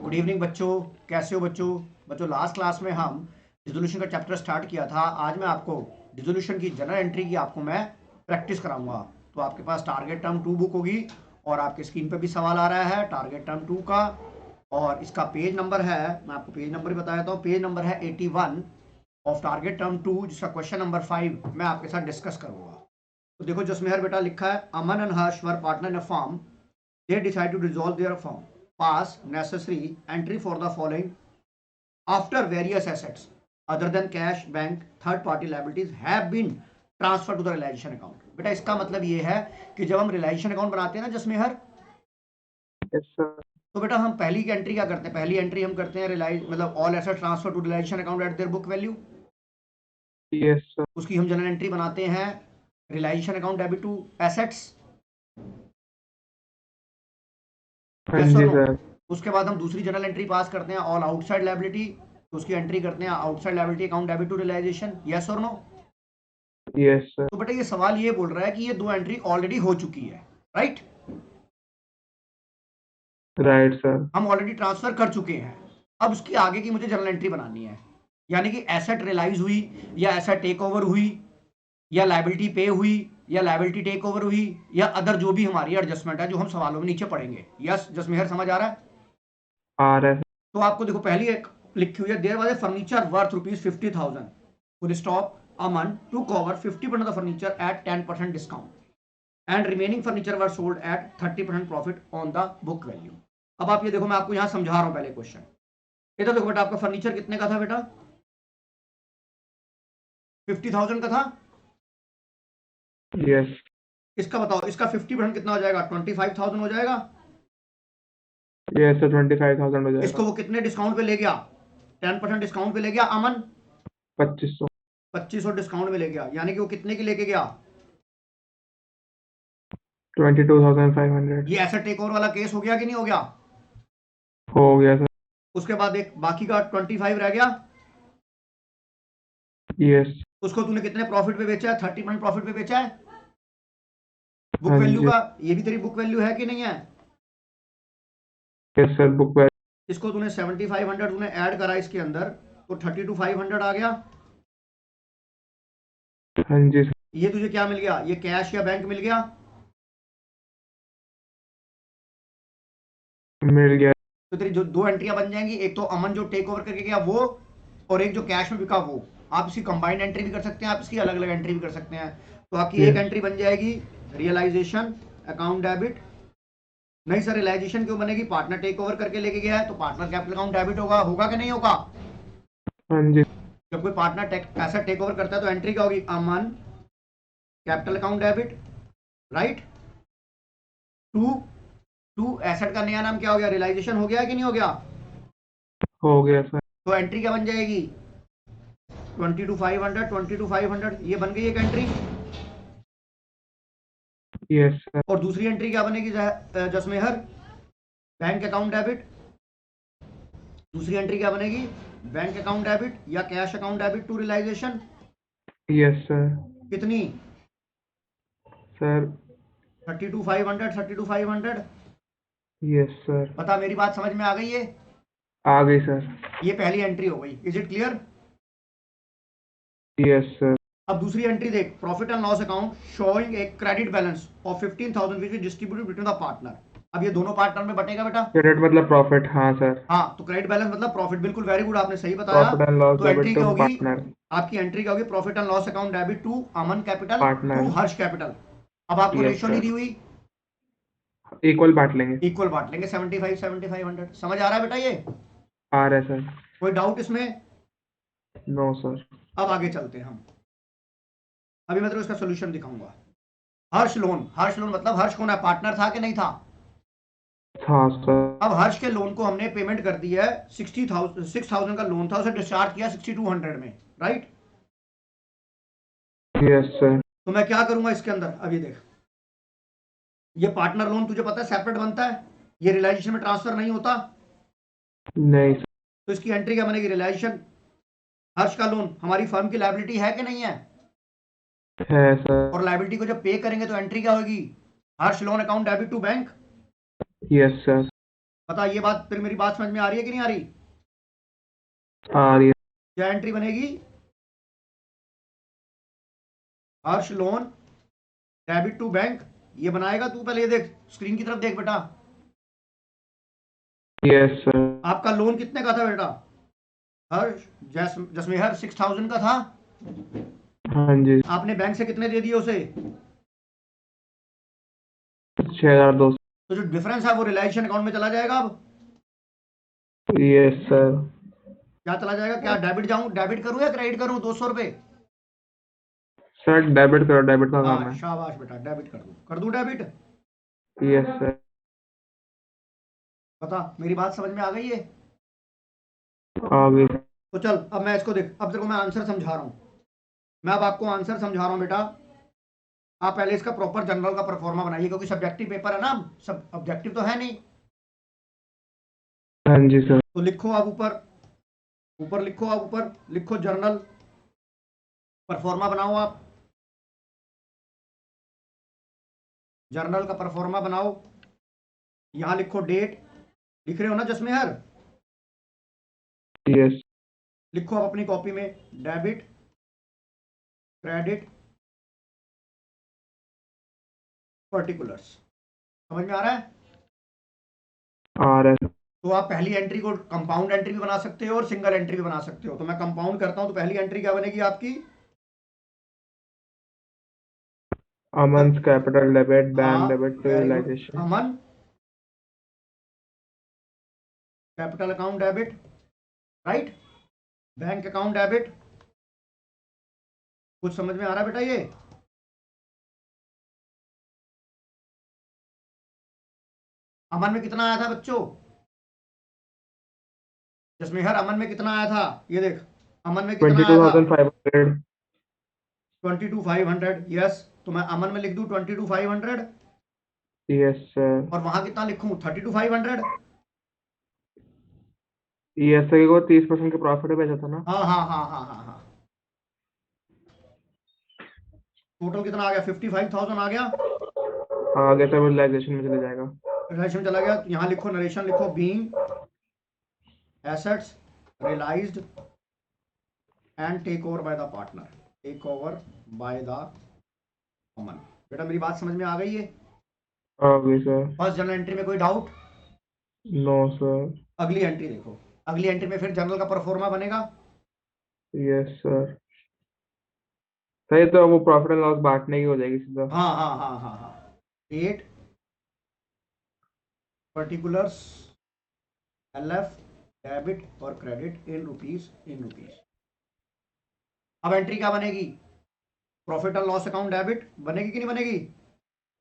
Good evening बच्चों। कैसे हो बच्चों? बच्चों लास्ट क्लास में हम डिसोल्यूशन का चैप्टर स्टार्ट किया था। आज मैं आपको डिसोल्यूशन की जनरल एंट्री की आपको मैं प्रैक्टिस कराऊंगा। तो आपके पास टारगेट टर्म 2 बुक होगी और आपके स्क्रीन पे भी सवाल आ रहा है टारगेट टर्म 2 का। और इसका पेज नंबर है, मैं आपको पेज नंबर ही बता देता हूँ, पेज नंबर है 81 ऑफ टारगेट टर्म 2, जिसका क्वेश्चन नंबर 5 मैं आपके साथ डिस्कस करूंगा। तो देखो जसमेहर बेटा लिखा है, Aman and Harsh were partner in a firm, they decide to dissolve their firm, pass necessary entry for the following after various assets other than cash, bank, third party liabilities have been transferred to the realization account। बेटा इसका मतलब ये है कि जब हम realisation account बनाते हैं ना जसमेहर, यस सर। तो बेटा हम पहली की एंट्री क्या करते हैं? पहली एंट्री हम करते हैं रिलाइज मतलब all asset transfer to realisation account at their book value. Yes sir. उसकी हम जनरल एंट्री बनाते हैं realisation account debit to assets. हाँ यस और जी नो? सर। उसके बाद हम दूसरी जनरल एंट्री पास करते हैं ऑल आउटसाइड लायबिलिटी, तो उसकी एंट्री करते हैं outside liability account debit to realisation. Yes और नो? Yes sir. तो बेटा ये सवाल ये बोल रहा है कि ये दो एंट्री ऑलरेडी हो चुकी है, राइट? Right sir. हम ऑलरेडी ट्रांसफर कर चुके हैं। अब उसकी आगे की मुझे जनरल एंट्री बनानी है, यानी कि एसेट रियलाइज हुई या एसेट टेक ओवर हुई या लायबिलिटी पे हुई या लायबिलिटी टेक ओवर हुई या अदर जो भी हमारी एडजस्टमेंट है जो हम सवालों में नीचे पढ़ेंगे। यस जसमेहर, समझ आ रहा है? आ रहा है तो आपको देखो पहली एक लिखी हुई है, there was a furniture worth ₹50,000 full stop Aman to cover 50% of furniture at 10% discount and remaining furniture were sold at 30% profit on the book value. अब आप ये देखो, मैं आपको यहां समझा रहा हूं पहले क्वेश्चन। ये तो देखो बेटा, आपका फर्नीचर कितने का था बेटा? 50,000 का था। सर। यस। इसका बताओ, इसका 50% कितना हो जाएगा? 25,000 हो जाएगा। यस सर, 25,000 हो इसको जाएगा। वो कितने डिस्काउंट पे ले गया? 10% डिस्काउंट पे ले गया अमन। 2500। 2500 डिस्काउंट में ले गया, यानी कि वो कितने की लेके गया? 22,500। ये एसेट टेक ओवर वाला केस हो गया कि नहीं हो गया? हो गया सर। उसके बाद एक बाकी का 25 रह गया। यस। उसको तूने कितने प्रॉफिट पे बेचा है? 30% प्रॉफिट पे बेचा है। बुक हाँ वैल्यू जी। का ये भी तेरी बुक वैल्यू है कि नहीं है? Yes sir, book value. इसको तूने 7500 तूने ऐड करा इसके अंदर, तो 32,500 आ गया। हाँ जी सर। ये तुझे क्या मिल गया? ये कैश या बैंक मिल गया? मिल गया। तो तेरी जो दो एंट्रियां बन जाएंगी, एक तो अमन जो टेक ओवर करके गया वो, और एक जो कैश में बिका वो। आप इसकी कंबाइंड एंट्री भी कर सकते हैं, आप इसकी अलग अलग एंट्री भी कर सकते हैं। तो आपकी एक यस। एंट्री बन जाएगी रियलाइजेशन अकाउंट डेबिट। नहीं सर, रियलाइजेशन क्यों बनेगी? पार्टनर टेक ओवर करके लेके गया है तो पार्टनर कैपिटल अकाउंट डेबिट होगा। होगा कि नहीं होगा? हाँ जी। जब कोई पार्टनर ऐसा टेक ओवर करता है तो एंट्री क्या होगी? Aman capital account debit, right? To to asset का नया नाम क्या हो गया? रियलाइजेशन हो गया कि नहीं हो गया? हो गया सर। तो एंट्री क्या बन जाएगी? 22,500, 22,500, ये बन गई एक एंट्री। Yes sir. और दूसरी एंट्री क्या बनेगी जसमेहर? Bank account debit. दूसरी एंट्री क्या बनेगी? बैंक अकाउंट डेबिट या cash account debit to realisation. Yes sir. कितनी? सर। 32,500, 32,500। Yes sir. बता, मेरी बात समझ में आ गई है? आ गई सर। ये पहली एंट्री हो गई। Is it clear? Yes sir. अब दूसरी एंट्री देख, profit and loss account showing a credit balance of 15,000 which is distributed between the partner. अब ये दोनों पार्टनर में बटेगा बेटा। क्रेडिट मतलब प्रॉफिट, हाँ सर। हाँ, तो क्रेडिट बैलेंस मतलब प्रॉफिट, बिल्कुल वेरी गुड, आपने सही बताया। प्रॉफिट एंड लॉस तो एंट्री डेबिट क्या टू होगी? पार्टनर। आपकी एंट्री क्या होगी? Profit and loss account debit to Aman capital to partner. Harsh capital. अब आपको यस रेशियो नहीं दी सर। हुई, इक्वल बांट लेंगे। इक्वल बांट लेंगे। 75 7500 समझ आ रहा है बेटा ये? आ रहा है सर। कोई डाउट इसमें? No sir. अब आगे चलते हैं हम। अभी मैं तेरे को इसका सोल्यूशन दिखाऊंगा। हर्ष लोन, हर्ष लोन मतलब हर्ष कौन है? पार्टनर था कि नहीं था? हाँ सर। अब हर्ष के लोन को हमने पेमेंट कर दी है। 6,000 का लोन था, उसे डिस्चार्ज किया 6,200 में, राइट? Yes sir. तो मैं क्या करूंगा इसके अंदर? अभी देख, ये पार्टनर लोन तुझे पता है सेपरेट बनता है, ये रियलाइजेशन में ट्रांसफर नहीं होता। नहीं सर। तो इसकी एंट्री क्या बनेगी? रियलाइजेशन हर्ष का लोन हमारी फर्म की लायबिलिटी है कि नहीं है? है सर। और लायबिलिटी को जब पे करेंगे तो एंट्री क्या होगी? Harsh loan account debit to bank. Yes sir. बता, ये बात फिर मेरी बात समझ में आ रही है कि नहीं आ रही? आ रही है। क्या एंट्री बनेगी? हर्ष लोन डेबिट टू बैंक, ये बनाएगा तू। पहले ये देख, स्क्रीन की तरफ देख बेटा। Yes sir. आपका लोन कितने का था बेटा? हर्ष जसमेहर 6000 का था। हाँ जी। आपने बैंक से कितने दे दिए उसे? 6200। तो जो डिफरेंस है वो रिलायंस अकाउंट में चला जाएगा अब। Yes sir. क्या चला जाएगा? क्या डेबिट करूं या क्रेडिट करूं 200 रुपए? सर डेबिट करो, डेबिट का काम हाँ है। शाबाश बेटा, डेबिट कर दूं डेबिट। Yes sir. बता, मेरी बात समझ में आ गई है? आ गई। तो चल, अब मैं इसको देख, अब तेरे को मैं आंसर समझा रहा हूँ। मैं अब आपको आंसर समझा रहा हूँ बेटा। आप पहले इसका प्रॉपर जनरल का परफॉर्मा बनाइए, क्योंकि सब्जेक्टिव पेपर है ना, सब ऑब्जेक्टिव तो है नहीं। हाँ जी सर। तो लिखो आप ऊपर, ऊपर लिखो आप, ऊपर लिखो जर्नल परफॉर्मा बनाओ आप। जर्नल का परफॉर्मा बनाओ। यहां लिखो डेट। लिख रहे हो ना जसमेहर? यस। लिखो आप अपनी कॉपी में, डेबिट क्रेडिट पर्टिकुलर्स। समझ में आ रहा है? आ रहा है। तो आप पहली एंट्री को कंपाउंड एंट्री भी बना सकते हो और सिंगल एंट्री भी बना सकते हो। तो मैं कंपाउंड करता हूं, तो पहली एंट्री क्या बनेगी आपकी? अमन कैपिटल डेबिट, बैंक हाँ debit to very good. Realisation. Aman capital account debit, right. Bank account debit. कुछ समझ में आ रहा है बेटा ये? अमन में कितना आया था बच्चों? जसमेहर, अमन में कितना आया था? ये देख, अमन में कितना ट्वेंटी टू आया था? Thousand five hundred 22,500। यस, तो मैं अमन में लिख दूं 22,500। Yes sir. और वहां कितना लिखूं? 32,500। यस सर को 30% के प्रॉफिट में बेचा था ना। हाँ हाँ हाँ हाँ हाँ हाँ। टोटल कितना आ गया? 55,000 आ गया। आगे सर रियलाइजेशन में चले जाएगा। नरेशन चला गया। यहाँ लिखो, नरेशन लिखो, being assets realised and take over by the partner. Take over by the Aman. बेटा मेरी बात समझ में आ गई है? आ गई सर। फर्स्ट जर्नल एंट्री में कोई डाउट? No sir. अगली एंट्री देखो। अगली एंट्री में फिर जनरल का परफॉर्मा बनेगा। Yes sir. सही, तो वो प्रॉफिट एंड लॉस बांटने की हो जाएगी सीधा। हाँ हाँ हाँ हाँ हाँ। डेट पर्टिकुलर्स LF डेबिट और credit in rupees, in rupees. अब एंट्री क्या बनेगी? Profit and loss account debit बनेगी कि नहीं बनेगी?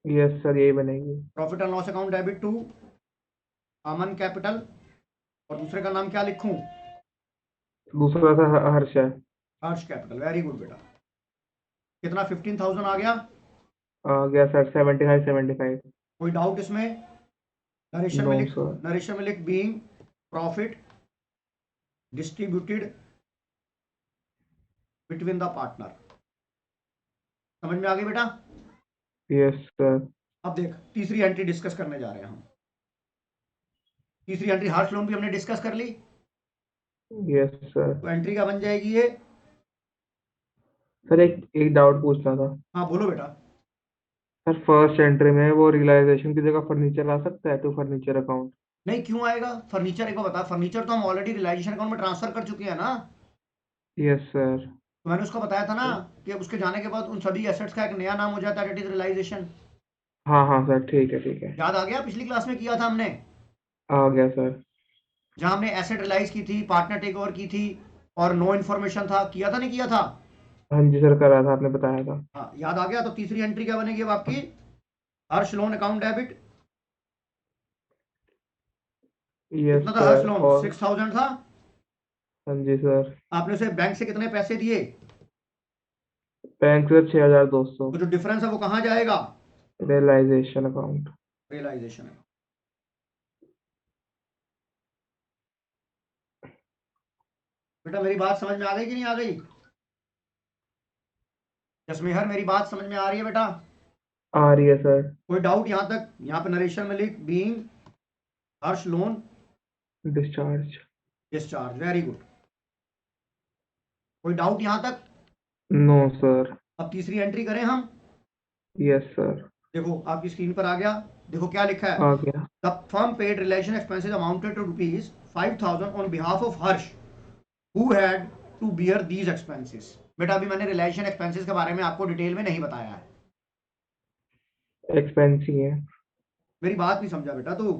यस सर, यही बनेगी। Profit and loss account debit to Aman capital. और दूसरे का नाम क्या लिखूं? दूसरा था हर्ष है। हर्ष कैपिटल। वेरी गुड बेटा। कितना? 15,000 आ गया। आ गया सर 75 75। कोई डाउट इसमें? नरेशन नो में लिख, सर। नरेशन में लिख, being profit distributed between the partner. समझ में आ गई बेटा? Yes sir. अब देख, तीसरी एंट्री डिस्कस करने जा रहे हैं हम। तीसरी एंट्री हर्ष लोन भी हमने डिस्कस कर ली। Yes sir. तो एंट्री क्या बन जाएगी ये? सर एक एक डाउट पूछना था। हाँ बोलो बेटा। सर फर्स्ट एंट्री में वो रियलाइजेशन की जगह फर्नीचर आ सकता है, टू फर्नीचर अकाउंट। नहीं, क्यों आएगा फर्नीचर? एक बार बता, फर्नीचर तो हम ऑलरेडी रिलाइजेशन अकाउंट में ट्रांसफर कर चुके हैं ना। Yes sir. तो मैंने उसको बताया था ना कि उसके जाने के बाद उन सभी एसेट्स का एक नया नाम हो जाता है, डेट इज रियलाइजेशन। हाँ हाँ सर, ठीक है ठीक है। याद आ गया? पिछली क्लास में किया था हमने, आ गया सर। जहां हमने एसेट रियलाइज की थी, पार्टनर टेक ओवर की थी, और नो इन्फॉर्मेशन था। किया था नहीं किया था? हाँ जी सर, करा था, आपने बताया था। हाँ याद आ गया। तो तीसरी एंट्री क्या बनेगी अब आपकी? हर्ष लोन अकाउंट डेबिट। यस कितना था हर्ष सर। लोन? और 6,000 था। हाँ जी सर। आपने उसे बैंक से कितने पैसे दिए? Bank sir 6200। तो जो डिफरेंस है वो कहाँ जाएगा? Realisation account. रियलाइजेशन है। बेटा मेरी बात समझ में आ गई कि नहीं आ गई? जसमेहर, मेरी बात समझ में आ रही है बेटा? आ रही है सर। कोई डाउट यहाँ तक? यहाँ पे नरेशन में लिख, being Harsh loan discharge. Discharge, very good. कोई डाउट यहां तक? No sir. अब तीसरी एंट्री करें हम। Yes sir. देखो आपकी स्क्रीन पर आ गया, देखो क्या लिखा है। आ गया। The firm paid relation expenses amounted to rupees 5,000 on behalf of Harsh who had to bear these expenses. बेटा अभी मैंने रिलेशन एक्सपेंसेस के बारे में आपको डिटेल में नहीं बताया है। एक्सपेंस ही है। मेरी बात नहीं समझा बेटा तू।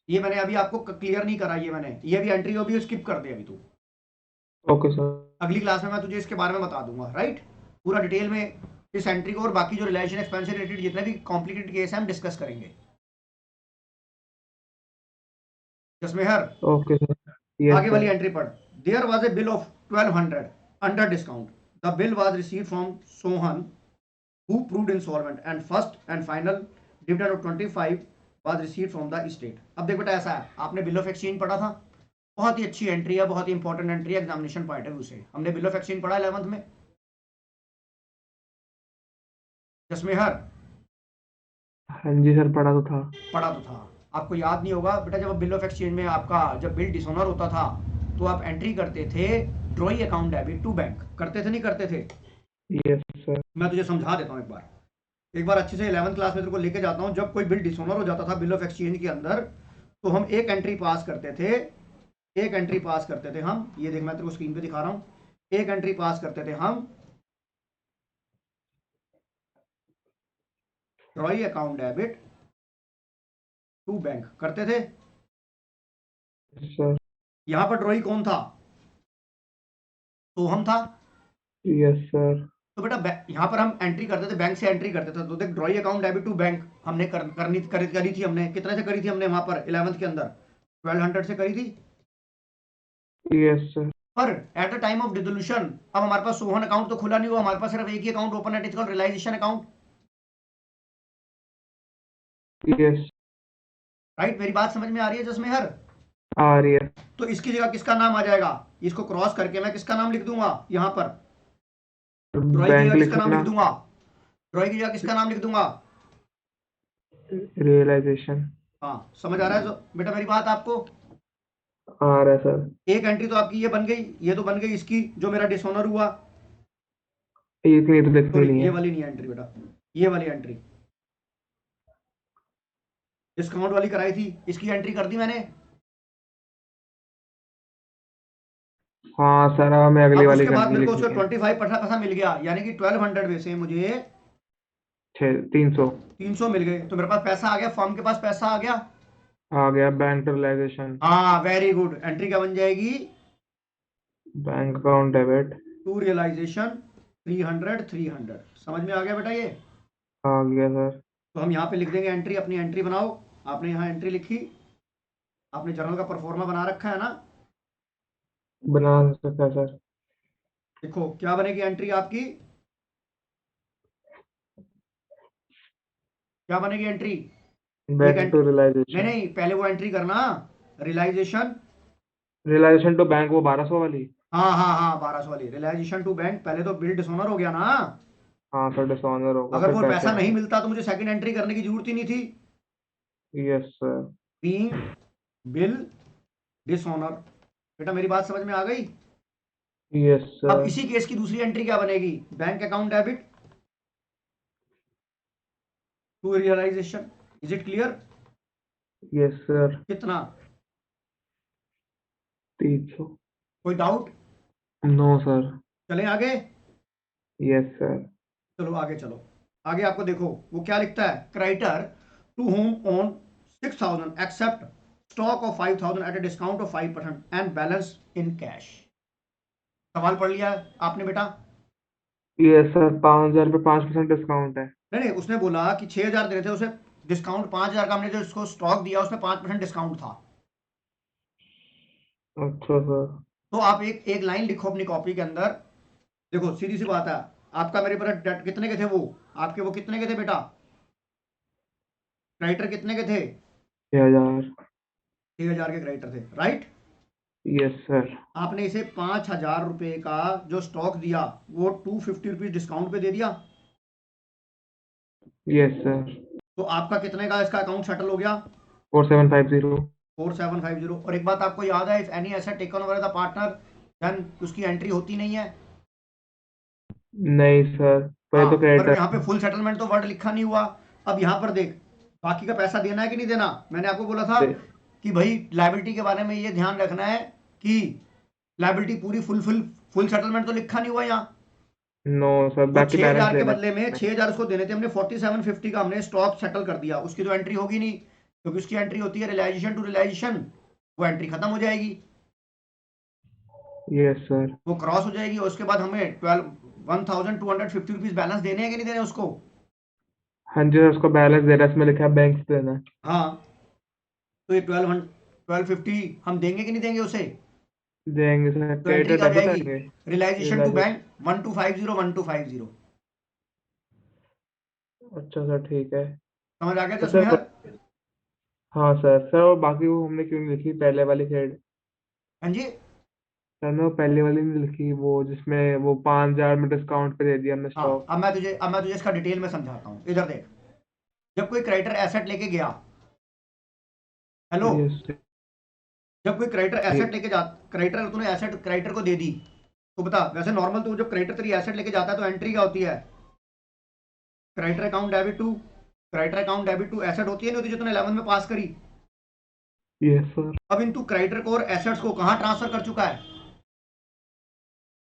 ये मैंने अभी आपको क्लियर नहीं करा, ये भी एंट्री अभी स्किप कर दे अभी तू। Okay sir. अगली क्लास में मैं तुझे इसके बारे में बता दूंगा, राइट। पूरा डिटेल में इस एंट्री को और बाकी जो रिलेशन एक्सपेंस से रिलेटेड जितने भी कॉम्प्लिकेटेड केस है हम डिस्कस करेंगे। जसमेहर ओके सर। यस आगे वाली सर। एंट्री पढ़। There was a bill of 1200 under discount. The bill was received from Sohan who proved insolvent and first and final dividend of 25 was received from the state. अब देख बेटा ऐसा है, आपने bill of exchange पढ़ा था, बहुत ही अच्छी एंट्री है, बहुत ही इंपॉर्टेंट एंट्री है एग्जामिनेशन पॉइंट ऑफ व्यू से। हमने बिल ऑफ एक्सचेंज पढ़ा 11th में। जसमेहर हाँ जी सर, पढ़ा तो था। पढ़ा तो था, आपको याद नहीं होगा बेटा। जब बिल ऑफ एक्सचेंज में आपका जब बिल डिसऑनर होता था तो आप एंट्री करते थे drawing account debit to bank, करते थे नहीं करते थे? Yes sir. मैं तुझे समझा देता हूँ एक बार अच्छे से 11th क्लास में तेरे को लेके जाता हूँ। जब कोई बिल डिसऑनर हो जाता था बिल ऑफ एक्सचेंज के अंदर, तो हम एक एंट्री पास करते थे, एक एंट्री पास करते थे हम। ये देख मैं तेरे को स्क्रीन पे दिखा रहा हूँ, एक एंट्री पास करते थे हम drawing account debit to bank, करते थे। सर। यहाँ पर ड्रॉइंग कौन था? सोहम था। Yes sir. तो बेटा यहाँ पर हम एंट्री करते थे, बैंक से एंट्री करते थे। तो देख drawing account debit to bank हमने करी थी। हमने कितने से करी थी? हमने वहां पर 11th के अंदर 1200 से करी थी। Yes sir. पर at the time of dissolution अब हमारे पास सोहन अकाउंट तो खुला नहीं हुआ, हमारे पास सिर्फ एक ही अकाउंट ओपन है, it's called realization account. Yes. Right, मेरी बात समझ में आ रही है जसमेहर? आ रही है। तो इसकी जगह किसका नाम आ जाएगा? इसको क्रॉस करके मैं किसका नाम लिख दूंगा यहाँ पर? ड्रॉइंग की बैंक जगह लिख किसका नाम लिख लेना। दूंगा? ड्रॉइंग की जगह किसका नाम लिख दूंगा? रियलाइजेशन। हाँ, समझ आ रहा है बेटा मेरी बात आपको? आ रहा है सर। एक एंट्री तो आपकी ये बन गई, ये तो बन गई इसकी जो मेरा डिसऑनर हुआ। इतनी तो लिखनी सॉरी नहीं ये है। वाली नहीं एंट्री बेटा, ये वाली एंट्री डिस्काउंट वाली कराई थी, इसकी एंट्री कर दी मैंने। हाँ सर, अब हमें अगली अब वाली उसके बाद मेरे को लिखनी उसका है। 25 पैसा मिल गया, यानी कि 1200 में से मुझे 300। 300 मिल गए। तो मेरे पास पैसा आ गया, फर्म के पास पैसा आ गया। आ गया बैंक रियलाइजेशन। हाँ वेरी गुड, एंट्री क्या बन जाएगी? Bank account debit. To realization 300 300। समझ में आ गया बेटा ये? आ गया सर। तो हम यहाँ पे लिख देंगे एंट्री, अपनी एंट्री बनाओ। आपने यहाँ एंट्री लिखी, आपने जर्नल का परफॉर्मा बना रखा है ना? बना सकता है सर। देखो क्या बनेगी एंट्री आपकी, क्या बनेगी एंट्री? एक बैंक टू एंट्री, नहीं रियलाइजेशन। नहीं पहले वो एंट्री करना, रियलाइजेशन। रियलाइजेशन टू बैंक, वो 1200 वाली। हाँ हाँ हाँ 1200 वाली रियलाइजेशन टू बैंक। पहले तो बिल डिसऑनर हो गया ना, हाँ सर, डिसऑनर होगा, अगर फिर वो पैसे पैसा नहीं आएंगे। मिलता तो मुझे सेकंड एंट्री करने की जरूरत ही नहीं थी। Yes sir. Being bill dishonour. बेटा मेरी बात समझ में आ गई? यस अब सर। इसी केस की दूसरी एंट्री क्या बनेगी? Bank account debit to realization. Is it clear? Yes sir. कितना? 300। कोई डाउट? No sir. चलें आगे? Yes sir. चलो आगे चलो। आगे आपको देखो वो क्या लिखता है, creditor to whom own 6000 accept stock of 5000 at a discount of 5% and balance in cash. सवाल पढ़ लिया आपने बेटा? यस सर, 5000 पे 5% डिस्काउंट है। नहीं नहीं, उसने बोला कि 6000 दे रहे थे उसे, डिस्काउंट 5000 का हमने जो उसको स्टॉक दिया उसमें 5% डिस्काउंट था। अच्छा सर। तो आप एक एक लाइन लिखो अपनी कॉपी के अंदर। देखो सीधी सी बात है, आपका मेरे पर कितने के थे वो, आपके वो कितने के थे बेटा? क्रेडिटर कितने के थे? 6000। 6000 के क्रेडिटर थे, राइट। Yes sir. आपने इसे 5000 रुपए का जो स्टॉक दिया वो 250 रुपीज डिस्काउंट पे दे दिया। Yes sir. तो आपका कितने का इसका अकाउंट सेटल हो गया? 4750। 4750। और एक बात आपको याद है, if any asset taken over the partner then उसकी एंट्री होती नहीं है। नहीं सर, पर ये तो हाँ, पर क्रेडिटर यहाँ पे फुल सेटलमेंट तो वर्ड लिखा नहीं हुआ। अब यहाँ पर देख, बाकी का पैसा देना है कि नहीं देना? मैंने आपको बोला था है। कि भाई लायबिलिटी के बारे में ये ध्यान रखना है कि लायबिलिटी पूरी फुल सेटलमेंट तो लिखा नहीं हुआ यहाँ। नो सर, तो बाकी बैलेंस 6000 के देना बदले में 6000 उसको देने थे, हमने 4750 का हमने स्टॉक सेटल कर दिया। उसकी तो एंट्री होगी नहीं, क्योंकि उसकी एंट्री होती है रियलाइजेशन टू रियलाइजेशन, वो एंट्री खत्म हो जाएगी, है। Yes sir. वो क्रॉस हो जाएगी। और उसके बाद हमें 12,250 रुपीज बैलेंस देने हैं कि नहीं देने उसको? हाँ जी सर, उसको बैलेंस देना है, इसमें लिखा है बैंक से देना है। हाँ, तो ये 1250 हम देंगे कि नहीं देंगे उसे? देंगे सर, तो एंट्री क्रेडिटर क्या डेबिट जाएगी? आएंगे। Realisation to realisation. बैंक 1250 अच्छा सर, ठीक है। समझ आ गया तो जसमें सर यार? हाँ सर, सर वो बाकी वो हमने क्यों नहीं लिखी पहले वाली क्रेडिट? हाँ जी। सर ने वो पहले वाली नहीं लिखी, वो जिसमें वो 5000 में डिस्काउंट पे दे दिया हमने हाँ, स्टॉक। अब मैं तुझे इसका डिटेल में समझाता हूँ, इधर देख। जब कोई क्रेडिटर एसेट लेके गया, हेलो, यस सर। जब कोई क्रेडिटर एसेट ठीक। लेके जा, क्रेडिटर तूने एसेट क्रेडिटर को दे दी, तो बता वैसे नॉर्मल तू जब क्रेडिटर तेरी एसेट लेके जाता है तो एंट्री क्या होती है? Creditor account debit to, creditor account debit to asset होती है, नहीं होती, जो तूने 11 में पास करी। Yes sir. अब इन तू क्रेडिटर को और एसेट्स को कहाँ ट्रांसफर कर चुका है?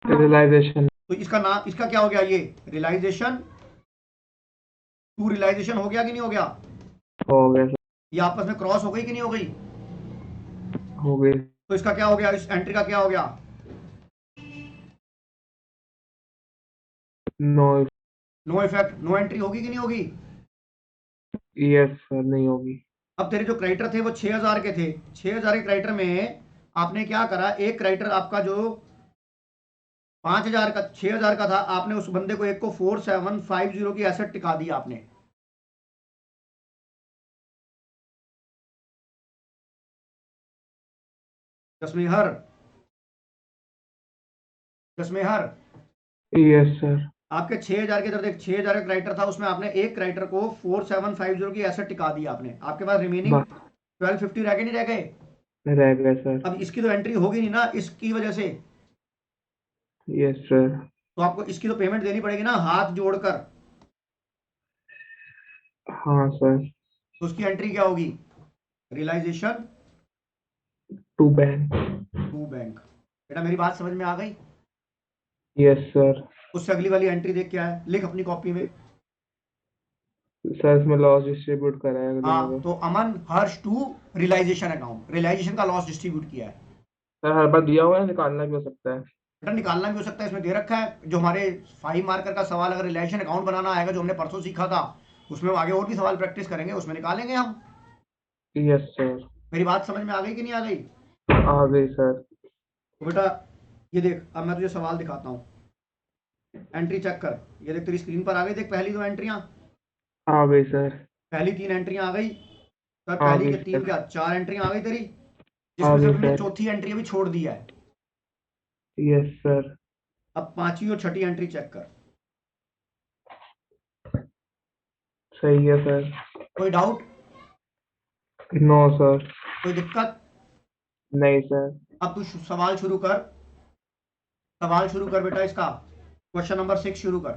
रियलाइजेशन। तो इसका नाम, इसका क्या हो गया? ये रियलाइजेशन टू रियलाइजेशन हो गया कि नहीं हो गया? हो गया सर। ये आपस में क्रॉस हो गई कि नहीं हो गई? हो गई। तो इसका क्या हो गया, इस एंट्री का क्या हो गया? No. No effect, no entry होगी कि नहीं होगी? यस सर, नहीं होगी। अब तेरे जो क्रेडिटर थे वो 6000 के थे, 6000 के क्रेडिटर में आपने क्या करा, एक क्रेडिटर आपका जो 5000 का 6000 का था, आपने उस बंदे को एक को 4750 की एसेट टिका दी आपने। जसमेहर, जसमेहर, यस सर। आपके 6000 के, इधर देख, 6000 का क्रेडिटर था, उसमें आपने एक क्रेडिटर को 4750 की एसेट टिका दी आपने। आपके पास रिमेनिंग बस 1250 रह गए नहीं रह गए? रह गए सर। अब इसकी तो एंट्री होगी नहीं ना इसकी वजह से, यस सर। तो आपको इसकी तो पेमेंट देनी पड़ेगी ना हाथ जोड़कर। हाँ सर। तो उसकी एंट्री क्या होगी? Realization to bank. To bank. बेटा मेरी बात समझ में आ गई? Yes sir. उससे अगली वाली एंट्री देख क्या है, लिख अपनी कॉपी में। सर इसमें लॉस डिस्ट्रीब्यूट करा है अगले में हाँ, तो। तो अमन हर्ष टू रियलाइजेशन अकाउंट, रियलाइजेशन का लॉस डिस्ट्रीब्यूट किया है। सर हर बार दिया हुआ है, निकालना भी हो सकता है। बेटा निकालना भी हो सकता है, इसमें दे रखा है। जो हमारे 5 मार्कर का सवाल अगर रियलाइजेशन अकाउंट बनाना आएगा, जो हमने परसों सीखा था, उसमें आगे और भी सवाल प्रैक्टिस करेंगे, उसमें निकालेंगे हम। Yes sir. मेरी बात समझ में आ गई कि नहीं आ गई? आ गई सर। तो बेटा ये देख, अब मैं तुझे सवाल दिखाता हूँ, एंट्री चेक कर। ये देख तेरी स्क्रीन पर आ गई, देख पहली 2 एंट्रियां, आ गई सर। पहली 3 एंट्रियां आ गई। तो आ पहली गई के 3 सर। क्या 4 एंट्रियां आ गई तेरी, आ जिसमें से गई तुमने सर। चौथी एंट्री अभी छोड़ दी है। Yes sir. अब पांचवी और छठी एंट्री चेक कर। सही है सर। कोई डाउट? No sir. कोई दिक्कत? नहीं सर। अब तू सवाल शुरू कर, सवाल शुरू कर बेटा, इसका क्वेश्चन नंबर 6 शुरू कर।